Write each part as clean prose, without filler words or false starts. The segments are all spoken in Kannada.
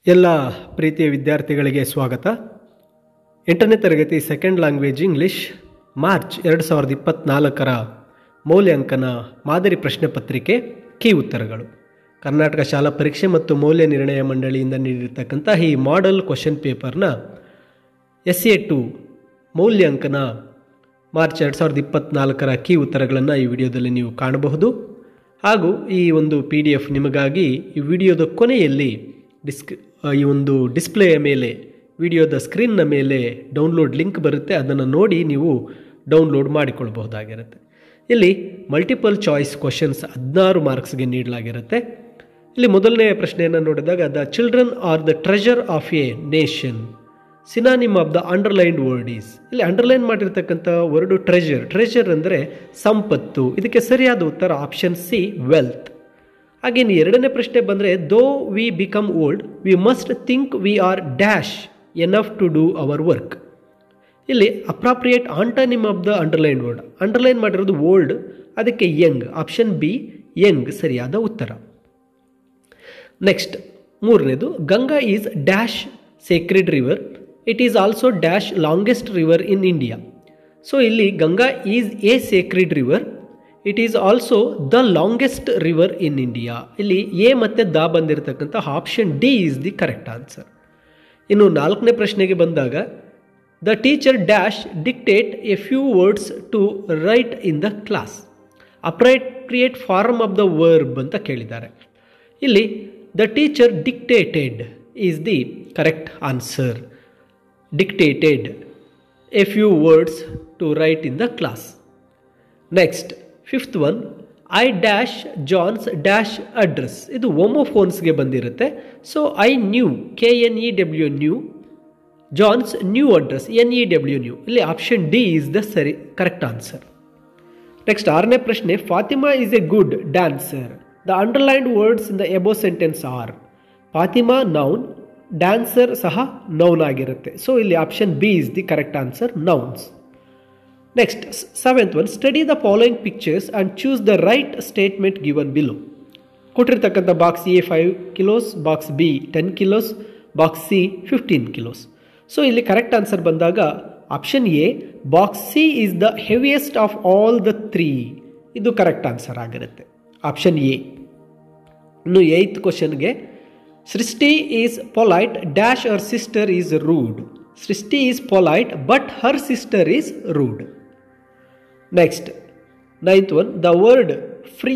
ಎಲ್ಲ ಪ್ರೀತಿಯ ವಿದ್ಯಾರ್ಥಿಗಳಿಗೆ ಸ್ವಾಗತ. 8ನೇ ತರಗತಿ ಸೆಕೆಂಡ್ ಲ್ಯಾಂಗ್ವೇಜ್ ಇಂಗ್ಲಿಷ್ ಮಾರ್ಚ್ 2024ರ ಮೌಲ್ಯಾಂಕನ ಮಾದರಿ ಪ್ರಶ್ನೆ ಪತ್ರಿಕೆ ಕೀ ಉತ್ತರಗಳು. ಕರ್ನಾಟಕ ಶಾಲಾ ಪರೀಕ್ಷೆ ಮತ್ತು ಮೌಲ್ಯ ನಿರ್ಣಯ ಮಂಡಳಿಯಿಂದ ನೀಡಿರ್ತಕ್ಕಂಥ ಈ ಮಾಡೆಲ್ ಕ್ವಶನ್ ಪೇಪರ್ನ SA2 ಮೌಲ್ಯಾಂಕನ ಮಾರ್ಚ್ 2024ರ ಕೀ ಉತ್ತರಗಳನ್ನು ಈ ವಿಡಿಯೋದಲ್ಲಿ ನೀವು ಕಾಣಬಹುದು. ಹಾಗೂ ಈ ಒಂದು PDF ನಿಮಗಾಗಿ ಈ ವಿಡಿಯೋದ ಕೊನೆಯಲ್ಲಿ ಈ ಒಂದು ಡಿಸ್ಪ್ಲೇಯ ಮೇಲೆ ವಿಡಿಯೋದ ಸ್ಕ್ರೀನ್ನ ಮೇಲೆ ಡೌನ್ಲೋಡ್ ಲಿಂಕ್ ಬರುತ್ತೆ, ಅದನ್ನು ನೋಡಿ ನೀವು ಡೌನ್ಲೋಡ್ ಮಾಡಿಕೊಳ್ಬಹುದಾಗಿರುತ್ತೆ. ಇಲ್ಲಿ ಮಲ್ಟಿಪಲ್ ಚಾಯ್ಸ್ ಕ್ವಶನ್ಸ್ 16 ಮಾರ್ಕ್ಸ್ಗೆ ನೀಡಲಾಗಿರುತ್ತೆ. ಇಲ್ಲಿ ಮೊದಲನೆಯ ಪ್ರಶ್ನೆಯನ್ನು ನೋಡಿದಾಗ the children are the treasure of A nation, synonym of the underlined word is. ಇಲ್ಲಿ ಅಂಡರ್ಲೈನ್ ಮಾಡಿರ್ತಕ್ಕಂಥ ವರ್ಡು ಟ್ರೆಜರ್ ಅಂದರೆ ಸಂಪತ್ತು. ಇದಕ್ಕೆ ಸರಿಯಾದ ಉತ್ತರ ಆಪ್ಷನ್ ಸಿ ವೆಲ್ತ್. ಹಾಗೇನು ಎರಡನೇ ಪ್ರಶ್ನೆ ಬಂದರೆ though we become old we must think we are dash enough to do our work. ಇಲ್ಲಿ appropriate antonym of the underline word, underline ಮಾಡಿರೋದು ಓಲ್ಡ್, ಅದಕ್ಕೆ ಯಂಗ್, ಆಪ್ಷನ್ ಬಿ ಯಂಗ್ ಸರಿಯಾದ ಉತ್ತರ. ನೆಕ್ಸ್ಟ್ ಮೂರನೇದು Ganga is dash sacred river, it is also dash longest river in India. So ಇಲ್ಲಿ Ganga is a sacred river, it is also the longest river in India. ಇಲ್ಲಿ ಎ ಮತ್ತು ದ ಬಂದಿರತಕ್ಕಂಥ option D is the correct answer. ಇನ್ನು ನಾಲ್ಕನೇ ಪ್ರಶ್ನೆಗೆ ಬಂದಾಗ the teacher dash dictate a few words to write in the class. Appropriate form of the verb ಅಂತ ಕೇಳಿದ್ದಾರೆ. ಇಲ್ಲಿ the teacher dictated is the correct answer. Dictated a few words to write in the class. Next fifth one I dash John's dash address. ಇದು ಹೋಮೋಫೋನ್ಸ್ಗೆ ಬಂದಿರುತ್ತೆ. So I knew KNEW knew, John's new address NEW new. ಇಲ್ಲಿ option D is the correct answer. Next ಆರನೇ ಪ್ರಶ್ನೆ Fatima is a good dancer. The underlined words in the above sentence are. Fatima noun, dancer ಸಹ ನೌನ್ ಆಗಿರುತ್ತೆ. ಸೊ ಇಲ್ಲಿ option B is the correct answer, nouns. Next seventh one study the following pictures and choose the right statement given below. ಕೊಟ್ಟಿರ್ತಕ್ಕಂಥ box A 5 kilos, box B 10 kilos, box C 15 kilos. So ಇಲ್ಲಿ ಕರೆಕ್ಟ್ ಆನ್ಸರ್ ಬಂದಾಗ option A box C is the heaviest of all the 3. ಇದು ಕರೆಕ್ಟ್ ಆನ್ಸರ್ ಆಗಿರುತ್ತೆ, ಆಪ್ಷನ್ ಎ. ಇನ್ನು 8th ಕ್ವಶನ್ಗೆ Srishti is polite dash our sister is rude. Srishti is polite but her sister is rude. Next 9th one the word free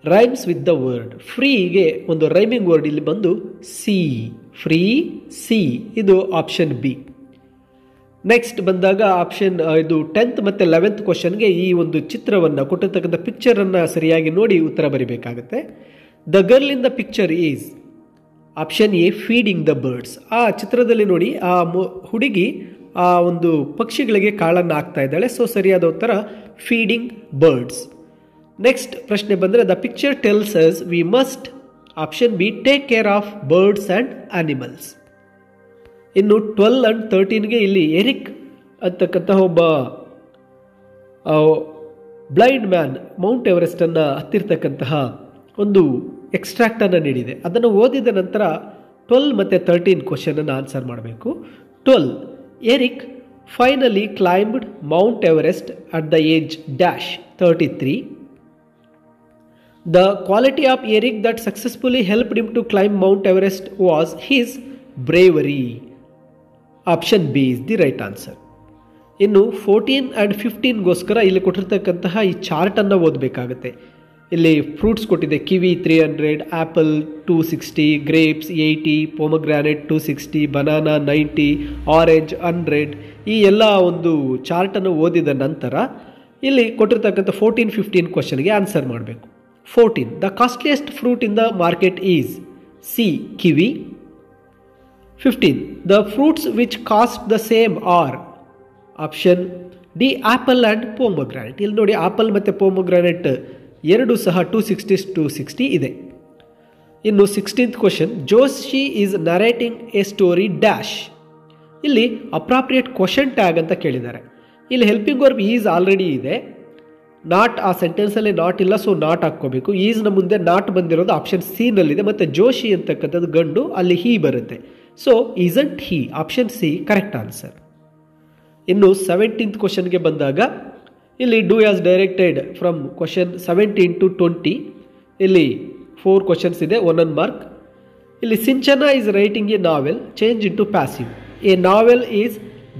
rhymes with the word. ಫ್ರೀಗೆ ಒಂದು ರೈಮಿಂಗ್ ವರ್ಡ್ ಇಲ್ಲಿ ಬಂದು ಸಿ, ಫ್ರೀ ಸಿ, ಇದು ಆಪ್ಷನ್ ಬಿ. ನೆಕ್ಸ್ಟ್ ಬಂದಾಗ ಆಪ್ಷನ್ ಇದು 10th ಮತ್ತು 11th ಕ್ವಶನ್ಗೆ ಈ ಒಂದು ಚಿತ್ರವನ್ನು ಕೊಟ್ಟಿರ್ತಕ್ಕಂಥ ಪಿಕ್ಚರನ್ನು ಸರಿಯಾಗಿ ನೋಡಿ ಉತ್ತರ ಬರೀಬೇಕಾಗುತ್ತೆ. The girl in the picture is option A feeding the birds. ಆ ಚಿತ್ರದಲ್ಲಿ ನೋಡಿ ಆ ಹುಡುಗಿ ಆ ಒಂದು ಪಕ್ಷಿಗಳಿಗೆ ಕಾಳನ್ನು ಹಾಕ್ತಾ ಇದ್ದಾಳೆ. ಸೊ ಸರಿಯಾದ ಉತ್ತರ ಫೀಡಿಂಗ್ ಬರ್ಡ್ಸ್. ನೆಕ್ಸ್ಟ್ ಪ್ರಶ್ನೆ ಬಂದರೆ the picture tells us we must option B take care of birds and animals. ಇನ್ನು 12 and 13ಗೆ ಇಲ್ಲಿ ಎರಿಕ್ ಅಂತಕ್ಕಂತಹ ಒಬ್ಬ ಬ್ಲೈಂಡ್ ಮ್ಯಾನ್ ಮೌಂಟ್ ಎವರೆಸ್ಟನ್ನು ಹತ್ತಿರ್ತಕ್ಕಂತಹ ಒಂದು ಎಕ್ಸ್ಟ್ರಾಕ್ಟನ್ನು ನೀಡಿದೆ. ಅದನ್ನು ಓದಿದ ನಂತರ 12 ಮತ್ತು 13 ಕ್ವಶನನ್ನು ಆನ್ಸರ್ ಮಾಡಬೇಕು. 12 Eric finally climbed Mount Everest at the age dash 33. The quality of Eric that successfully helped him to climb Mount Everest was his bravery. Option B is the right answer. ಇನ್ನು 14 and 15ಗೋಸ್ಕರ ಇಲ್ಲಿ ಕೊಟ್ಟಿರ್ತಕ್ಕಂತಹ ಈ ಚಾರ್ಟನ್ನು ಓದಬೇಕಾಗುತ್ತೆ. ಇಲ್ಲಿ ಫ್ರೂಟ್ಸ್ ಕೊಟ್ಟಿದೆ, ಕಿವಿ 300, ಆ್ಯಪಲ್ 260, ಗ್ರೇಪ್ಸ್ 80, ಪೊಮಗ್ರಾನೆಟ್ 260, ಬನಾನಾ 90, ಆರೆಂಜ್ 100. ಈ ಎಲ್ಲ ಒಂದು ಚಾರ್ಟನ್ನು ಓದಿದ ನಂತರ ಇಲ್ಲಿ ಕೊಟ್ಟಿರ್ತಕ್ಕಂಥ 14, 15 ಕ್ವಶನ್ಗೆ ಆನ್ಸರ್ ಮಾಡಬೇಕು. 14 the costliest fruit in the market is C kiwi. 15 the fruits which cost the same are option D apple and pomegranate. ಇಲ್ಲಿ ನೋಡಿ ಆ್ಯಪಲ್ ಮತ್ತು ಪೊಮಗ್ರಾನೆಟ್ ಎರಡು ಸಹ 260 ಇದೆ. ಇನ್ನು 16th question Joshi is narrating A story dash. ಇಲ್ಲಿ ಅಪ್ರಾಪ್ರಿಯೇಟ್ ಕ್ವಶನ್ ಟ್ಯಾಗ್ ಅಂತ ಕೇಳಿದ್ದಾರೆ. ಇಲ್ಲಿ ಹೆಲ್ಪಿಂಗ್ ವರ್ಬ್ ಈಸ್ ಆಲ್ರೆಡಿ ಇದೆ. ನಾಟ್ ಆ ಸೆಂಟೆನ್ಸಲ್ಲಿ ನಾಟ್ ಇಲ್ಲ, ಸೊ ನಾಟ್ ಹಾಕ್ಕೋಬೇಕು. ಈಸ್ನ ಮುಂದೆ ನಾಟ್ ಬಂದಿರೋದು ಆಪ್ಷನ್ ಸಿ ನಲ್ಲಿದೆ, ಮತ್ತು ಜೋಶಿ ಅಂತಕ್ಕಂಥದ್ದು ಗಂಡು, ಅಲ್ಲಿ ಹಿ ಬರುತ್ತೆ. So isn't he, option C correct answer. ಇನ್ನು 17th ಕ್ವಶನ್ಗೆ ಬಂದಾಗ ಇಲ್ಲಿ do as directed from question 17 to 20. ಇಲ್ಲಿ 4 ಕ್ವಶನ್ಸ್ ಇದೆ, 1 ಮಾರ್ಕ್. ಇಲ್ಲಿ Sinchana is writing a novel, change in to passive. A novel is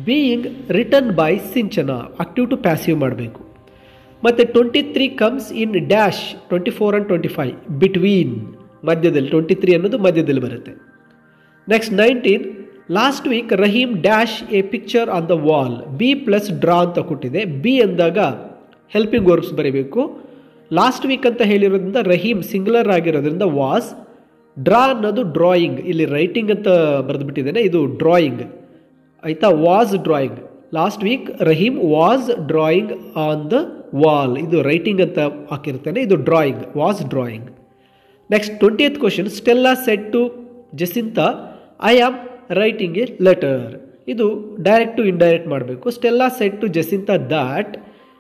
being written by Sinchana, active to passive ಮಾಡಬೇಕು. ಮತ್ತು 23 comes in dash 24 and 25, between ಮಧ್ಯದಲ್ಲಿ, 23 ಅನ್ನೋದು ಮಧ್ಯದಲ್ಲಿ ಬರುತ್ತೆ. Next 19, last week Rahim dash a picture on the wall, B plus draw ಅಂತ ಕೊಟ್ಟಿದೆ. ಬಿ ಅಂದಾಗ ಹೆಲ್ಪಿಂಗ್ ವರ್ಬ್ಸ್ ಬರೀಬೇಕು. ಲಾಸ್ಟ್ ವೀಕ್ ಅಂತ ಹೇಳಿರೋದ್ರಿಂದ ರಹೀಮ್ ಸಿಂಗ್ಯುಲರ್ ಆಗಿರೋದ್ರಿಂದ ವಾಸ್, ಡ್ರಾ ಅನ್ನೋದು ಡ್ರಾಯಿಂಗ್, ಇಲ್ಲಿ ರೈಟಿಂಗ್ ಅಂತ ಬರೆದುಬಿಟ್ಟಿದ್ದೇನೆ, ಇದು ಡ್ರಾಯಿಂಗ್ ಆಯಿತಾ. Was drawing, last week Rahim was drawing on the wall, ಇದು ರೈಟಿಂಗ್ ಅಂತ ಹಾಕಿರ್ತೇನೆ, ಇದು drawing, was drawing. Next 20th question, Stella said to Jacinta I am writing a letter. ಇದು ಡೈರೆಕ್ಟ್ ಟು ಇಂಡೈರೆಕ್ಟ್ ಮಾಡಬೇಕು. Stella said to Jacinta that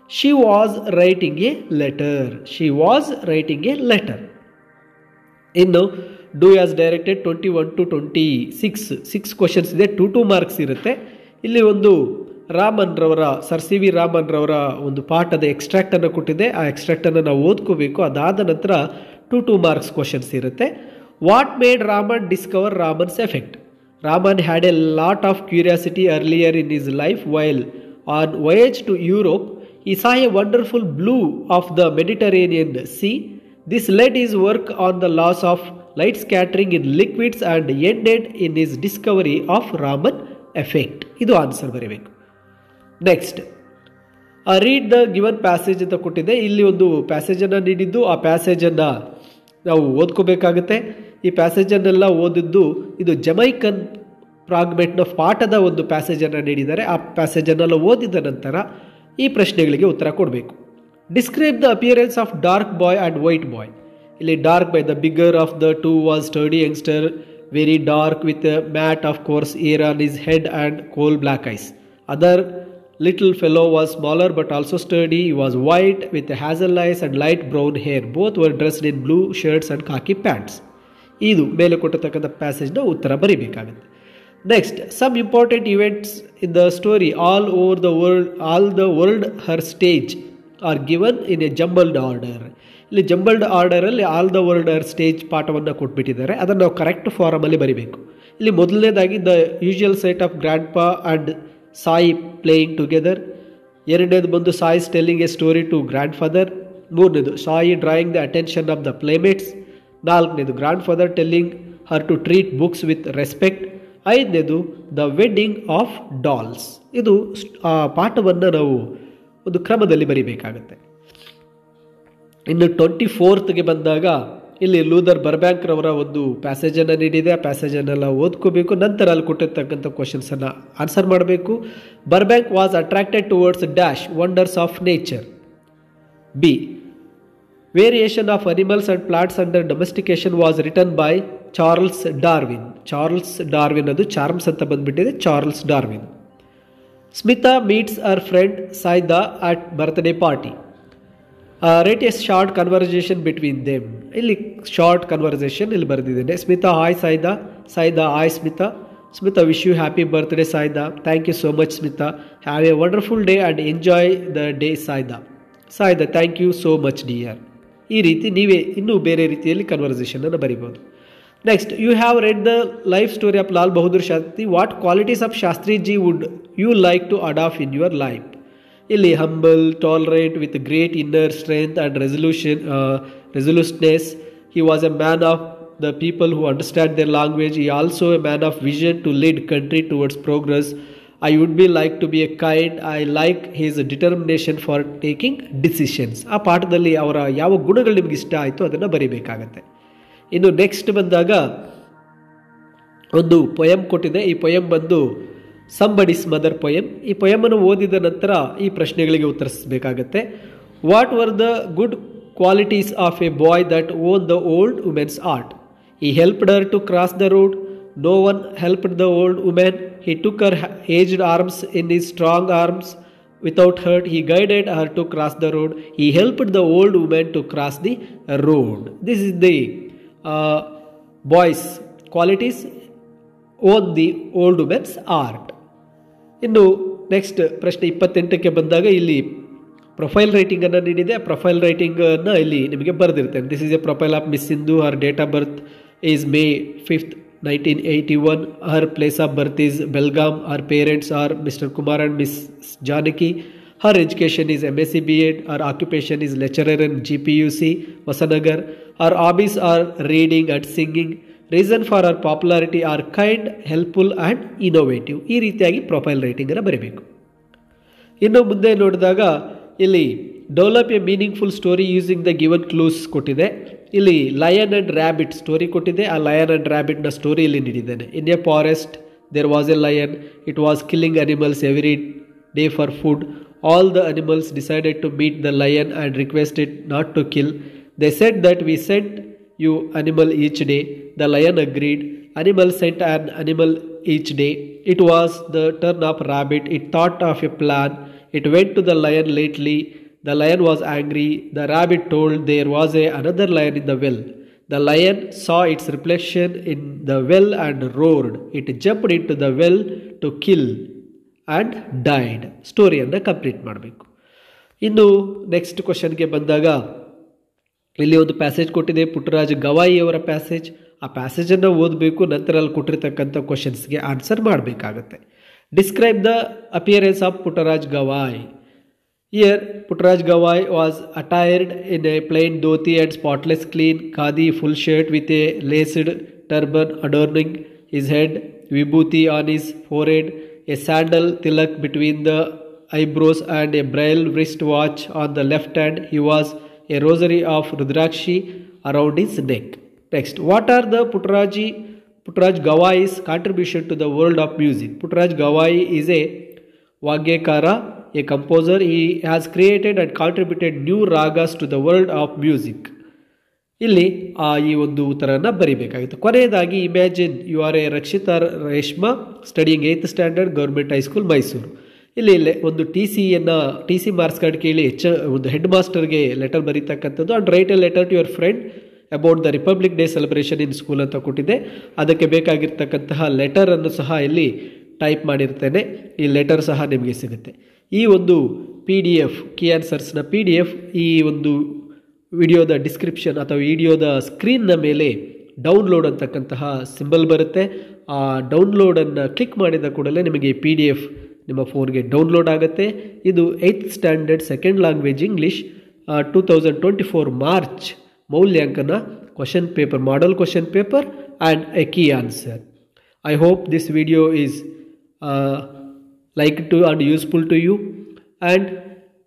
she was writing a letter, she was writing a letter. ಇನ್ನು do as directed 21 to 26, 6 questions ಇದೆ, 2 ಮಾರ್ಕ್ಸ್ ಇರುತ್ತೆ. ಇಲ್ಲಿ ಒಂದು ರಾಮನ್ ರವರ, ಸರ್ ಸಿ ವಿ ರಾಮನ್ ರವರ ಒಂದು ಪಾಠದ ಎಕ್ಸ್ಟ್ರಾಕ್ಟನ್ನು ಕೊಟ್ಟಿದೆ, ಆ ಎಕ್ಸ್ಟ್ರಾಕ್ಟನ್ನು ನಾವು ಓದ್ಕೋಬೇಕು. ಅದಾದ ನಂತರ 2 ಮಾರ್ಕ್ಸ್ ಕ್ವಶನ್ಸ್ ಇರುತ್ತೆ. What made Raman discover Raman's effect? Raman had a lot of curiosity earlier in his life while on voyage to Europe. He saw a wonderful blue of the Mediterranean Sea. This led his work on the laws of light scattering in liquids and ended in his discovery of Raman effect. ಇದು ಆನ್ಸರ್ ಬರೀಬೇಕು. Next read the given passage ಅಂತ ಕೊಟ್ಟಿದೆ. ಇಲ್ಲಿ ಒಂದು ಪ್ಯಾಸೇಜನ್ನು ನೀಡಿದ್ದು, ಆ ಪ್ಯಾಸೇಜನ್ನು ನಾವು ಓದ್ಕೋಬೇಕಾಗುತ್ತೆ. ಈ ಪ್ಯಾಸೇಜನ್ನೆಲ್ಲ ಓದಿದ್ದು, ಇದು ಜಮೈಕನ್ ಫ್ರಾಗ್ಮೆಂಟ್ನ ಪಾಠದ ಒಂದು ಪ್ಯಾಸೇಜನ್ನು ನೀಡಿದ್ದಾರೆ. ಆ ಪ್ಯಾಸೇಜನ್ನೆಲ್ಲ ಓದಿದ ನಂತರ ಈ ಪ್ರಶ್ನೆಗಳಿಗೆ ಉತ್ತರ ಕೊಡಬೇಕು. Describe the appearance of dark boy and white boy. ಇಲ್ಲಿ dark boy, the bigger of the two was sturdy youngster, very dark with mat of coarse hair on his head and coal black eyes. Other little fellow was smaller but also sturdy. He was white with hazel eyes and light brown hair. Both were dressed in blue shirts and khaki pants. ಇದು ಮೇಲೆ ಕೊಟ್ಟಿರ್ತಕ್ಕಂಥ ಪ್ಯಾಸೇಜ್ನ ಉತ್ತರ ಬರೀಬೇಕಾಗುತ್ತೆ. Next some important events in the story all the world her stage are given in a jumbled order. ಇಲ್ಲಿ ಜಂಬಲ್ಡ್ ಆರ್ಡರಲ್ಲಿ all the world her stage ಪಾಠವನ್ನು ಕೊಟ್ಬಿಟ್ಟಿದ್ದಾರೆ, ಅದನ್ನು ನಾವು ಕರೆಕ್ಟ್ ಫಾರಮಲ್ಲಿ ಬರೀಬೇಕು. ಇಲ್ಲಿ ಮೊದಲನೇದಾಗಿ the usual sight of grandpa and Sai playing together. ಎರಡನೇದು ಬಂದು Sai's telling a story to grandfather. ಮೂರನೇದು Sai drawing the attention of the playmates. ನಾಲ್ಕನೇದು grand father telling her to treat books with respect. ಐದನೇದು ದ ವೆಡ್ಡಿಂಗ್ ಆಫ್ ಡಾಲ್ಸ್. ಇದು ಆ ಪಾಠವನ್ನು ನಾವು ಒಂದು ಕ್ರಮದಲ್ಲಿ ಬರೀಬೇಕಾಗುತ್ತೆ. ಇನ್ನು 24th ಬಂದಾಗ ಇಲ್ಲಿ ಲೂದರ್ ಬರ್ಬ್ಯಾಂಕ್ರವರ ಒಂದು ಪ್ಯಾಸೇಜನ್ನು ನೀಡಿದೆ, ಆ ಪ್ಯಾಸೇಜನ್ನೆಲ್ಲ ಓದ್ಕೋಬೇಕು. ನಂತರ ಅಲ್ಲಿ ಕೊಟ್ಟಿರ್ತಕ್ಕಂಥ ಕ್ವಶನ್ಸನ್ನು ಆನ್ಸರ್ ಮಾಡಬೇಕು. Burbank was attracted towards dash wonders of nature. B variation of animals and plants under domestication was written by Charles Darwin. Charles Darwin ಅದು ಚಾರ್ಮ್ಸ್ ಅಂತ ಬಂದ್ಬಿಟ್ಟಿದೆ, Charles Darwin. Smita meets our friend Saida at birthday party. Write a short conversation between them. ಇಲ್ಲಿ ಶಾರ್ಟ್ ಕನ್ವರ್ಸೇಷನ್ ಇಲ್ಲಿ ಬರೆದಿದ್ದೇನೆ. Smita hi Saida, Saida hi Smita, Smita wish you happy birthday Saida, thank you so much Smita, have a wonderful day and enjoy the day Saida, Saida thank you so much dear. ಈ ರೀತಿ ನೀವೇ ಇನ್ನೂ ಬೇರೆ ರೀತಿಯಲ್ಲಿ ಕನ್ವರ್ಸೇಷನನ್ನು ಬರಿಬೋದು. Next you have read the life story of Lal Bahadur Shastri. What qualities of Shastriji would you like to adopt in your life? ಇಲ್ಲಿ humble, tolerate with great inner strength and resoluteness. He was a man of the people who understand their language. He also a man of vision to lead country towards progress. I would be like to be a kind. I like his determination for taking decisions. ಆ ಪಾಠದಲ್ಲಿ ಅವರ ಯಾವ ಗುಣಗಳು ನಿಮ್ಗೆ ಇಷ್ಟ ಆಯಿತು ಅದನ್ನು ಬರೀಬೇಕಾಗತ್ತೆ. ಇನ್ನು ನೆಕ್ಸ್ಟ್ ಬಂದಾಗ ಒಂದು ಪೊಯಮ್ ಕೊಟ್ಟಿದೆ. ಈ ಪೊಯಮ್ ಬಂದು ಸಂಬಡಿಸ್ ಮದರ್ ಪೊಯಮ್. ಈ ಪೊಯಮನ್ನು ಓದಿದ ನಂತರ ಈ ಪ್ರಶ್ನೆಗಳಿಗೆ ಉತ್ತರಿಸಬೇಕಾಗತ್ತೆ. What were the good qualities of a boy that won the old women's heart? He helped her to cross the road. No one helped the old woman. He took her aged arms in his strong arms. without hurt. He guided her to cross the road. He helped the old woman to cross the road. This is the boy's qualities on the old woman's art. ಇನ್ನು ನೆಕ್ಸ್ಟ್ ಪ್ರಶ್ನೆ 28ಕ್ಕೆ ಬಂದಾಗ ಇಲ್ಲಿ ಪ್ರೊಫೈಲ್ ರೈಟಿಂಗ್ ಅನ್ನು ನೀಡಿದೆ. ಪ್ರೊಫೈಲ್ ರೈಟಿಂಗ್ ಅನ್ನು ಇಲ್ಲಿ ನಿಮಗೆ ಬರೆದಿರ್ತೇನೆ. This is a profile of miss Sindhu. Her date of birth is May 5th, 1981. Her place of birth is Belgaum. Her parents are Mr. Kumar and Miss Janaki. Her education is MSc B.Ed. Her occupation is lecturer in GPUC, Vasanagar. Her hobbies are reading and singing. Reason for her popularity are kind, helpful and innovative. ಈ ರೀತಿಯಾಗಿ ಪ್ರೊಫೈಲ್ ರೈಟಿಂಗ್ ಅನ್ನು ಬರೀಬೇಕು. ಇನ್ನು ಮುಂದೆ ನೋಡಿದಾಗ ಇಲ್ಲಿ develop A meaningful story using the given clues ಕೊಟ್ಟಿದೆ. ಇಲ್ಲಿ ಲಯನ್ ಆ್ಯಂಡ್ ರ್ಯಾಬಿಟ್ ಸ್ಟೋರಿ ಕೊಟ್ಟಿದೆ. ಆ ಲಯನ್ ಆ್ಯಂಡ್ ರ್ಯಾಬಿಟ್ನ ಸ್ಟೋರಿ ಇಲ್ಲಿ ನೀಡಿದ್ದೇನೆ. In a forest there was a lion. It was killing animals every day for food. All the animals decided to meet the lion and requested not to kill. They said that we sent you animal each day. The lion agreed. Animal sent an animal each day. It was the turn of rabbit. It thought of a plan. It went to the lion lately. The lion was angry. The rabbit told there was another lion in the well. The lion saw its reflection in the well and roared. It jumped into the well to kill and died. ಸ್ಟೋರಿಯನ್ನು ಕಂಪ್ಲೀಟ್ ಮಾಡಬೇಕು. ಇನ್ನು ನೆಕ್ಸ್ಟ್ ಕ್ವಶನ್ಗೆ ಬಂದಾಗ ಇಲ್ಲಿ ಒಂದು ಪ್ಯಾಸೇಜ್ ಕೊಟ್ಟಿದೆ, ಪುಟ್ಟರಾಜ್ ಗವಾಯಿ ಅವರ ಪ್ಯಾಸೇಜ್. ಆ ಪ್ಯಾಸೇಜನ್ನು ಓದಬೇಕು, ನಂತರ ಅಲ್ಲಿ ಕೊಟ್ಟಿರ್ತಕ್ಕಂಥ ಕ್ವಶನ್ಸ್ಗೆ ಆನ್ಸರ್ ಮಾಡಬೇಕಾಗತ್ತೆ. Describe the appearance of Puttaraj Gavai. Here Puttaraj Gavai was attired in a plain dhoti and spotless clean khadi full shirt with a laced turban adorning his head, vibhuti on his forehead, a sandal tilak between the eyebrows and a braille wrist watch on the left hand. He was a rosary of Rudrakshi around his neck. Next, what are the Puttaraj Gawai's contribution to the world of music? Puttaraj Gawai is a Vagyakara, a composer. He has created and contributed new ragas to the world of music. ಇಲ್ಲಿ ಈ ಒಂದು ಉತ್ತರನ ಬರಿಬೇಕಾಗಿತ್ತು. ಕೊನೆಯದಾಗಿ imagine you are a Rakshita Reshma studying 8th standard government high school Mysuru. ಇಲ್ಲಿ ಒಂದು ಟಿ ಸಿ ಮಾರ್ಕ್ಸ್ ಕಾರ್ಡ್ ಕೇಳಿ ಒಂದು ಹೆಡ್ ಮಾಸ್ಟರ್ಗೆ ಲೆಟರ್ ಬರೀತಕ್ಕಂಥದ್ದು. And write a letter to your friend about the Republic Day celebration in school ಅಂತ ಕೊಟ್ಟಿದೆ. ಅದಕ್ಕೆ ಬೇಕಾಗಿರ್ತಕ್ಕಂತಹ ಲೆಟರನ್ನು ಸಹ ಇಲ್ಲಿ ಟೈಪ್ ಮಾಡಿರ್ತೇನೆ. ಈ ಲೆಟರ್ ಸಹ ನಿಮಗೆ ಸಿಗುತ್ತೆ. ಈ ಒಂದು PDF ಕೀ ಆನ್ಸರ್ಸ್ನ PDF ಈ ಒಂದು ವಿಡಿಯೋದ ಡಿಸ್ಕ್ರಿಪ್ಷನ್ ಅಥವಾ ವಿಡಿಯೋದ ಸ್ಕ್ರೀನ್ನ ಮೇಲೆ ಡೌನ್ಲೋಡ್ ಅಂತಕ್ಕಂತಹ ಸಿಂಬಲ್ ಬರುತ್ತೆ. ಆ ಡೌನ್ಲೋಡನ್ನು ಕ್ಲಿಕ್ ಮಾಡಿದ ಕೂಡಲೇ ನಿಮಗೆ PDF ನಿಮ್ಮ ಫೋನ್ಗೆ ಡೌನ್ಲೋಡ್ ಆಗುತ್ತೆ. ಇದು 8th standard second language English 2024 March ಮೌಲ್ಯಾಂಕನ question paper, model question paper and a key answer. I hope this video is like to and useful to you and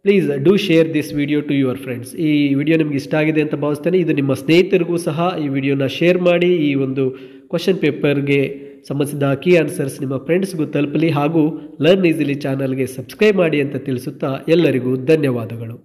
please do share this video to your friends. ಈ ವಿಡಿಯೋ ನಿಮಗೆ ಇಷ್ಟ ಆಗಿದೆ ಅಂತ ಭಾವಿಸ್ತೇನೆ. ಇದು ನಿಮ್ಮ ಸ್ನೇಹಿತರಿಗೂ ಸಹ ಈ ವಿಡಿಯೋನ ಶೇರ್ ಮಾಡಿ. ಈ ಒಂದು ಕ್ವಶನ್ ಪೇಪರ್ಗೆ ಸಂಬಂಧಿಸಿದ ಕೀ ಆನ್ಸರ್ಸ್ ನಿಮ್ಮ ಫ್ರೆಂಡ್ಸ್ಗೂ ತಲುಪಲಿ. ಹಾಗೂ ಲರ್ನ್ ಈಸಿಲಿ ಚಾನಲ್ಗೆ ಸಬ್ಸ್ಕ್ರೈಬ್ ಮಾಡಿ ಅಂತ ತಿಳಿಸುತ್ತಾ ಎಲ್ಲರಿಗೂ ಧನ್ಯವಾದಗಳು.